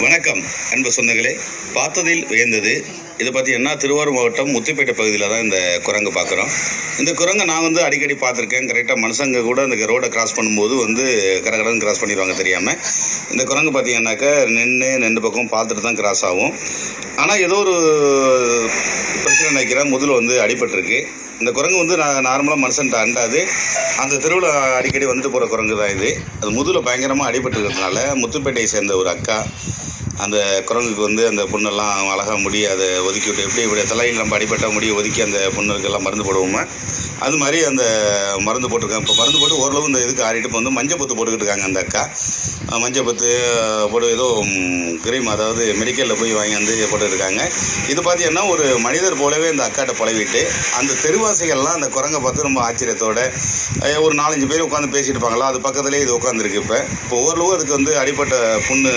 வணக்கம் அன்பு சொந்தங்களே. பார்த்ததில் வியந்தது. இதை பார்த்தீங்கன்னா திருவாரூர் மாவட்டம் முத்துப்பேட்டை பகுதியில் தான் இந்த குரங்கு பார்க்குறோம். இந்த குரங்கை நான் அடிக்கடி பார்த்துருக்கேன். கரெக்டாக மனுஷங்க கூட இந்த ரோடை கிராஸ் பண்ணும்போது கடகடன்னு கிராஸ் பண்ணிடுவாங்க தெரியாமல். இந்த குரங்கு பார்த்தீங்கன்னாக்கா ரெண்டு பக்கம் பார்த்துட்டு தான் கிராஸ் ஆகும். ஆனால் ஏதோ ஒரு பிரச்சனை நினைக்கிறேன், முதுகில் அடிபட்டிருக்கு. இந்த குரங்கு நார்மலாக மனுஷன்ட்ட அண்டாது. அந்த தெருவில் அடிக்கடி போகிற குரங்கு தான் இது. அது முதுகில் பயங்கரமாக அடிபட்டுருக்கிறதுனால முத்துப்பேட்டையை சேர்ந்த ஒரு அக்கா அந்த குரங்குக்கு அந்த புண்ணெல்லாம் அழகாக முடி அதை ஒதுக்கி விட்டு, இப்படி தலையில் நம்ம அடிபட்ட முடியை ஒதுக்கி அந்த புண்ணுக்கெல்லாம் மருந்து போடுவோமா, அது மாதிரி அந்த மருந்து போட்டிருக்காங்க. இப்போ மருந்து போட்டு ஓரளவு இந்த இதுக்கு ஆறிட்டு இப்போ மஞ்சள் பத்து போட்டுக்கிட்டு இருக்காங்க அந்த அக்கா. மஞ்சள் பத்து போட்டு ஏதோ கிரீம், அதாவது மெடிக்கலில் போய் வாங்கி போட்டுருக்காங்க. இது பார்த்தீங்கன்னா ஒரு மனிதர் போலவே இந்த அக்காட்ட பழகிட்டு அந்த தெருவாசிகள்லாம் அந்த குரங்கை பார்த்து ரொம்ப ஆச்சரியத்தோட ஒரு 4-5 பேர் உட்காந்து பேசிட்டு இருப்பாங்களா, அது பக்கத்துலேயே இது உட்காந்துருக்கு. இப்போ ஓரளவு அதுக்கு அடிப்பட்ட புண்ணு